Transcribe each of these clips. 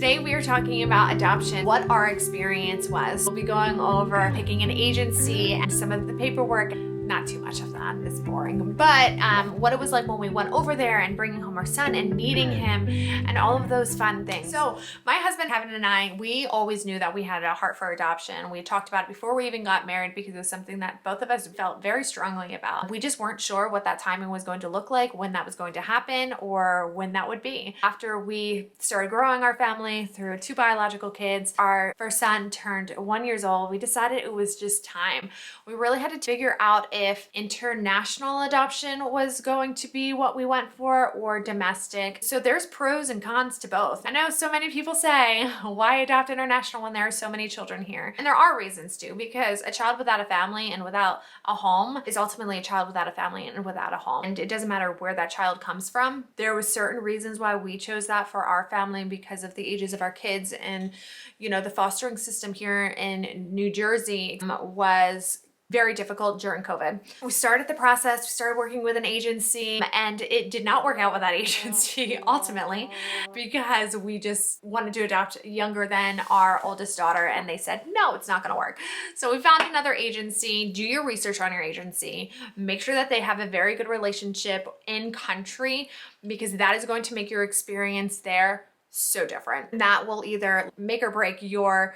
Today we are talking about adoption, what our experience was. We'll be going over picking an agency and some of the paperwork. Not too much of that, it's boring, but what it was like when we went over there and bringing home our son and meeting him and all of those fun things. So my husband, Kevin, and I, we always knew that we had a heart for adoption. We talked about it before we even got married because it was something that both of us felt very strongly about. We just weren't sure what that timing was going to look like, when that was going to happen, or when that would be. After we started growing our family through 2 biological kids, our first son turned 1 year old, we decided it was just time. We really had to figure out if international adoption was going to be what we went for or domestic. So there's pros and cons to both. I know so many people say, why adopt international when there are so many children here? And there are reasons to, because a child without a family and without a home is ultimately a child without a family and without a home. And it doesn't matter where that child comes from. There was certain reasons why we chose that for our family because of the ages of our kids. And, you know, the fostering system here in New Jersey was very difficult during COVID. We started the process, we started working with an agency, and it did not work out with that agency ultimately because we just wanted to adopt younger than our oldest daughter, and they said, no, it's not gonna work. So we found another agency. Do your research on your agency. Make sure that they have a very good relationship in country because that is going to make your experience there so different. That will either make or break your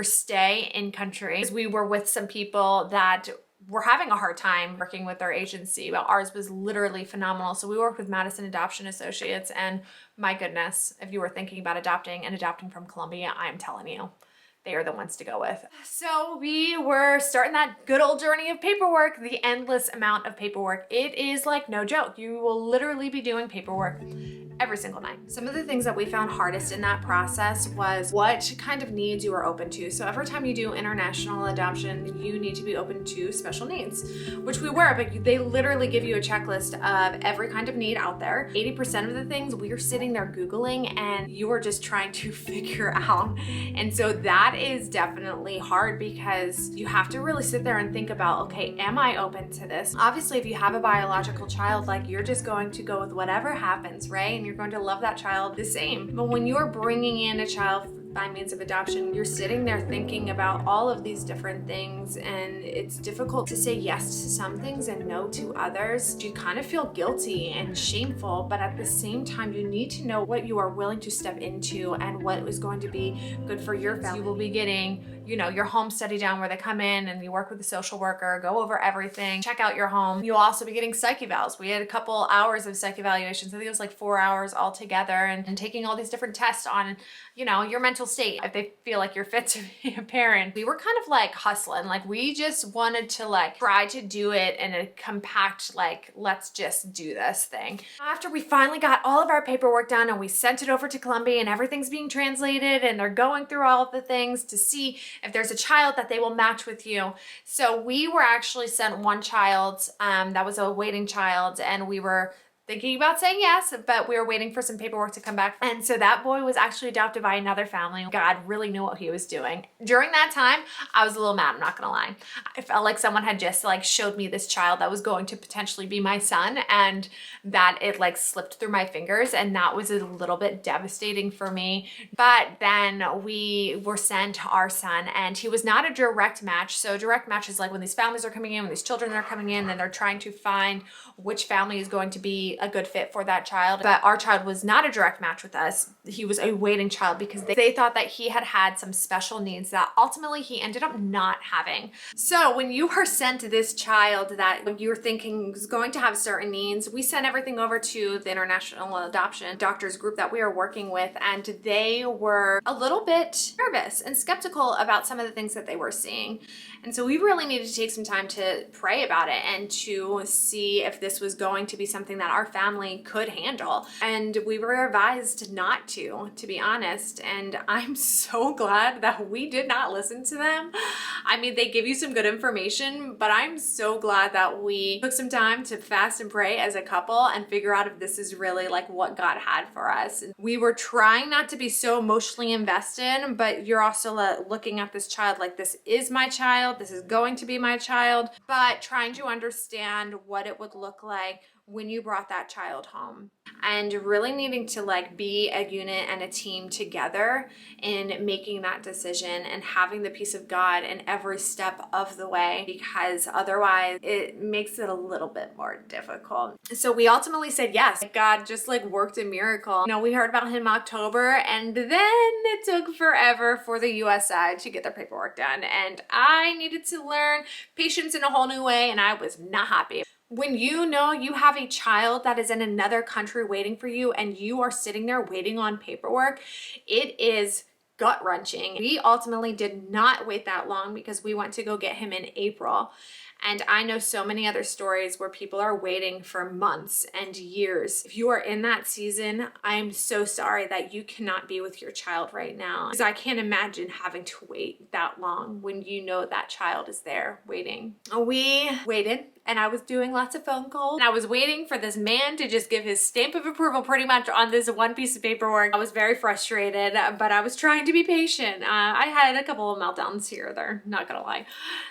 stay in country. We were with some people that were having a hard time working with our agency, but ours was literally phenomenal. So we worked with Madison Adoption Associates, and my goodness, if you were thinking about adopting from Colombia, I'm telling you, they are the ones to go with. So we were starting that good old journey of paperwork, the endless amount of paperwork. It is like no joke. You will literally be doing paperwork every single night. Some of the things that we found hardest in that process was what kind of needs you are open to. So every time you do international adoption, you need to be open to special needs, which we were, but they literally give you a checklist of every kind of need out there. 80% of the things we are sitting there Googling and you are just trying to figure out. And so that is definitely hard because you have to really sit there and think about, okay, am I open to this? Obviously, if you have a biological child, like you're just going to go with whatever happens, right? And you're going to love that child the same. But when you're bringing in a child by means of adoption, you're sitting there thinking about all of these different things, and it's difficult to say yes to some things and no to others. You kind of feel guilty and shameful, but at the same time, you need to know what you are willing to step into and what is going to be good for your family. You will be getting, you know, your home study down where they come in and you work with a social worker, go over everything, check out your home. You'll also be getting psych evals. We had a couple hours of psych evaluations. I think it was like 4 hours altogether, and taking all these different tests on, you know, your mental state, if they feel like you're fit to be a parent. We were kind of like hustling. Like we just wanted to like try to do it in a compact, like, let's just do this thing. After we finally got all of our paperwork done and we sent it over to Colombia and everything's being translated and they're going through all of the things to see if there's a child that they will match with you. So we were actually sent one child that was a waiting child, and we were thinking about saying yes, but we were waiting for some paperwork to come back. And so that boy was actually adopted by another family. God really knew what he was doing. During that time, I was a little mad, I'm not gonna lie. I felt like someone had just like showed me this child that was going to potentially be my son, and that it like slipped through my fingers, and that was a little bit devastating for me. But then we were sent our son, and he was not a direct match. So direct match is like when these families are coming in, when these children are coming in, and they're trying to find which family is going to be a good fit for that child. But our child was not a direct match with us. He was a waiting child because they thought that he had some special needs that ultimately he ended up not having. So when you are sent to this child that you're thinking is going to have certain needs, we sent everything over to the international adoption doctors group that we are working with, and they were a little bit nervous and skeptical about some of the things that they were seeing. And so we really needed to take some time to pray about it and to see if this was going to be something that our family could handle. And we were advised not to be honest. And I'm so glad that we did not listen to them. I mean, they give you some good information, but I'm so glad that we took some time to fast and pray as a couple and figure out if this is really like what God had for us. And we were trying not to be so emotionally invested, but you're also looking at this child like, this is my child, this is going to be my child, but trying to understand what it would look like when you brought that child home, and really needing to like be a unit and a team together in making that decision and having the peace of God in every step of the way, because otherwise it makes it a little bit more difficult. So we ultimately said yes. God just like worked a miracle. You know, we heard about him in October, and then it took forever for the US side to get their paperwork done, and I needed to learn patience in a whole new way, and I was not happy. When you know you have a child that is in another country waiting for you and you are sitting there waiting on paperwork, it is gut-wrenching. We ultimately did not wait that long because we went to go get him in April. And I know so many other stories where people are waiting for months and years. If you are in that season, I'm so sorry that you cannot be with your child right now, because I can't imagine having to wait that long when you know that child is there waiting. We waited, and I was doing lots of phone calls, and I was waiting for this man to just give his stamp of approval pretty much on this one piece of paperwork. I was very frustrated, but I was trying to be patient. I had a couple of meltdowns here or there, not gonna lie.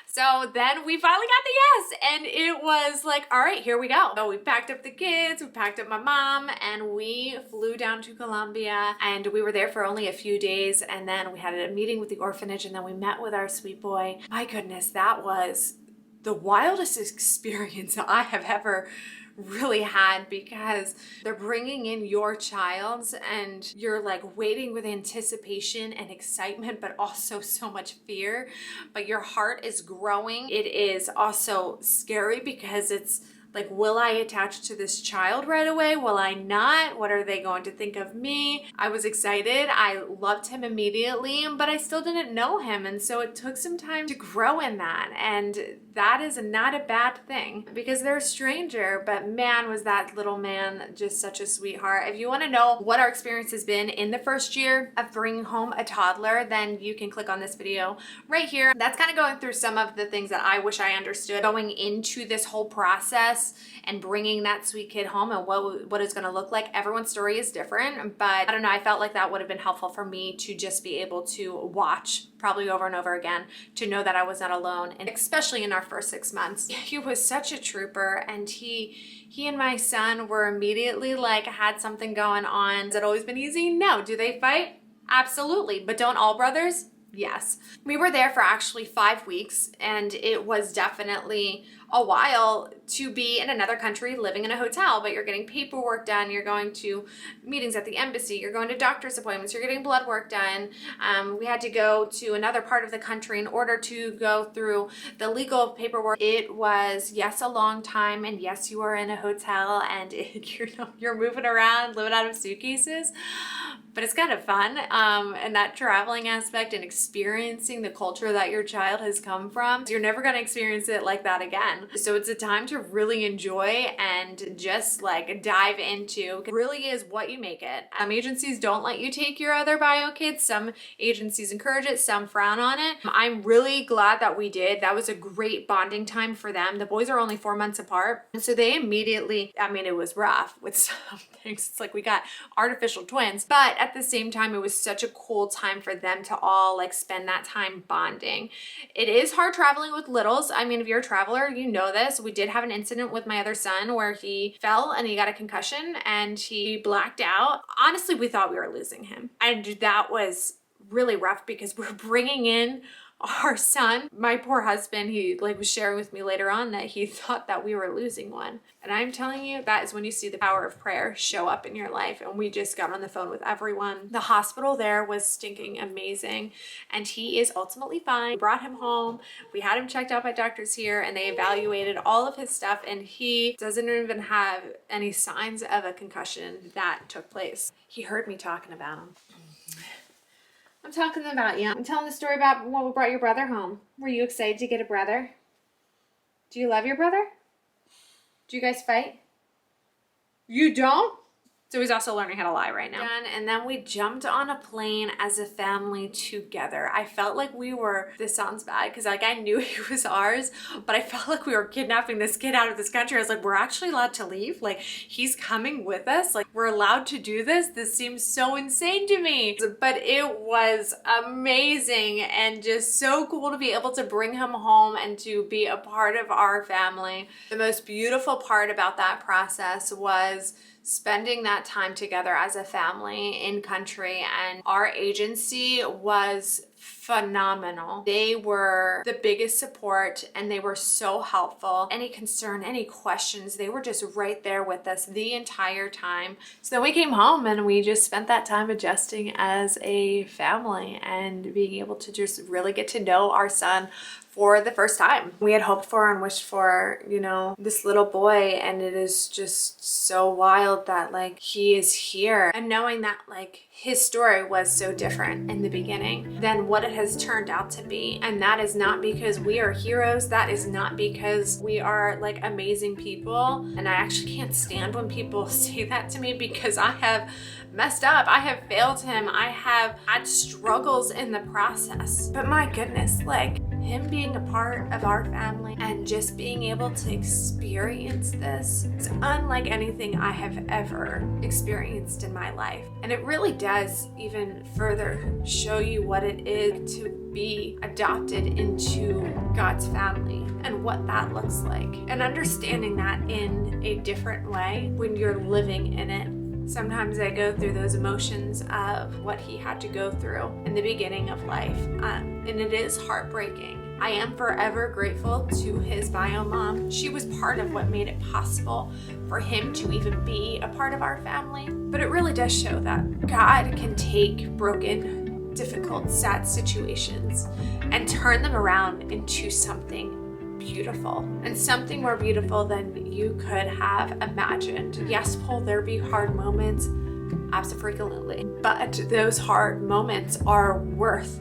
So then we finally got the yes, and it was like, all right, here we go. So we packed up the kids, we packed up my mom, and we flew down to Colombia, and we were there for only a few days, and then we had a meeting with the orphanage, and then we met with our sweet boy. My goodness, that was the wildest experience I have ever really had, because they're bringing in your child and you're like waiting with anticipation and excitement, but also so much fear, but your heart is growing. It is also scary because it's like, will I attach to this child right away? Will I not? What are they going to think of me? I was excited. I loved him immediately, but I still didn't know him. And so it took some time to grow in that. And that is not a bad thing because they're a stranger, but man, was that little man just such a sweetheart. If you want to know what our experience has been in the first year of bringing home a toddler, then you can click on this video right here. That's kind of going through some of the things that I wish I understood going into this whole process and bringing that sweet kid home and what it's going to look like. Everyone's story is different, but I don't know, I felt like that would have been helpful for me to just be able to watch probably over and over again, to know that I was not alone, and especially in our first 6 months. He was such a trooper, and he and my son were immediately like had something going on. Has it always been easy? No. Do they fight? Absolutely. But don't all brothers? Yes. We were there for actually 5 weeks, and it was definitely a while to be in another country living in a hotel, but you're getting paperwork done, you're going to meetings at the embassy, you're going to doctor's appointments, you're getting blood work done. We had to go to another part of the country in order to go through the legal paperwork. It was, yes, a long time, and yes, you are in a hotel, and you're moving around, living out of suitcases, but it's kind of fun. And that traveling aspect and experiencing the culture that your child has come from, you're never going to experience it like that again. So it's a time to really enjoy and just like dive into. It really is what you make it. Agencies don't let you take your other bio kids. Some agencies encourage it, some frown on it. I'm really glad that we did. That was a great bonding time for them. The boys are only 4 months apart, and so they immediately, I mean, it was rough with some things. It's like we got artificial twins, but at the same time, it was such a cool time for them to all like spend that time bonding. It is hard traveling with littles. I mean, if you're a traveler, you know this. We did have an incident with my other son where he fell and he got a concussion and he blacked out. Honestly, we thought we were losing him. And that was really rough because we're bringing in our son. My poor husband, he like was sharing with me later on that he thought that we were losing one. And I'm telling you, that is when you see the power of prayer show up in your life. And we just got on the phone with everyone. The hospital there was stinking amazing, and he is ultimately fine. We brought him home. We had him checked out by doctors here, and they evaluated all of his stuff, and he doesn't even have any signs of a concussion that took place. He heard me talking about him. I'm talking about you. I'm telling the story about when we brought your brother home. Were you excited to get a brother? Do you love your brother? Do you guys fight? You don't? So he's also learning how to lie right now. And then we jumped on a plane as a family together. I felt like this sounds bad because like I knew he was ours, but I felt like we were kidnapping this kid out of this country. I was like, we're actually allowed to leave? Like he's coming with us? Like we're allowed to do this? This seems so insane to me. But it was amazing and just so cool to be able to bring him home and to be a part of our family. The most beautiful part about that process was spending that time together as a family in country, and our agency was phenomenal. They were the biggest support and they were so helpful. Any concern, any questions, they were just right there with us the entire time. So then we came home and we just spent that time adjusting as a family and being able to just really get to know our son for the first time. We had hoped for and wished for, you know, this little boy, and it is just so wild that like he is here. And knowing that like his story was so different in the beginning than what it has turned out to be. And that is not because we are heroes. That is not because we are like amazing people. And I actually can't stand when people say that to me because I have messed up. I have failed him. I have had struggles in the process. But my goodness, like him being a part of our family and just being able to experience this is unlike anything I have ever experienced in my life. And it really does even further show you what it is to be adopted into God's family and what that looks like. And understanding that in a different way when you're living in it. Sometimes I go through those emotions of what he had to go through in the beginning of life, and it is heartbreaking. I am forever grateful to his bio mom. She was part of what made it possible for him to even be a part of our family. But it really does show that God can take broken, difficult, sad situations and turn them around into something beautiful, and something more beautiful than you could have imagined. Yes, will there be hard moments? Absolutely. But those hard moments are worth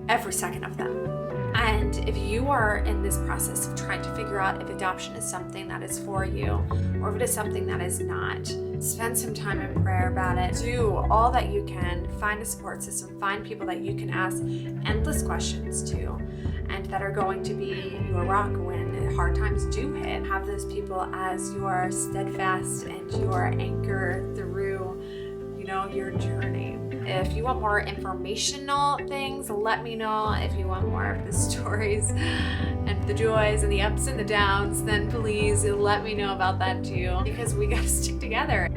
every second of them. And if you are in this process of trying to figure out if adoption is something that is for you or if it is something that is not, spend some time in prayer about it. Do all that you can. Find a support system. Find people that you can ask endless questions to and that are going to be your rock when hard times do hit. Have those people as your steadfast and your anchor through, you know, your journey. If you want more informational things, let me know. If you want more of the stories and the joys and the ups and the downs, then please let me know about that too, because we gotta stick together.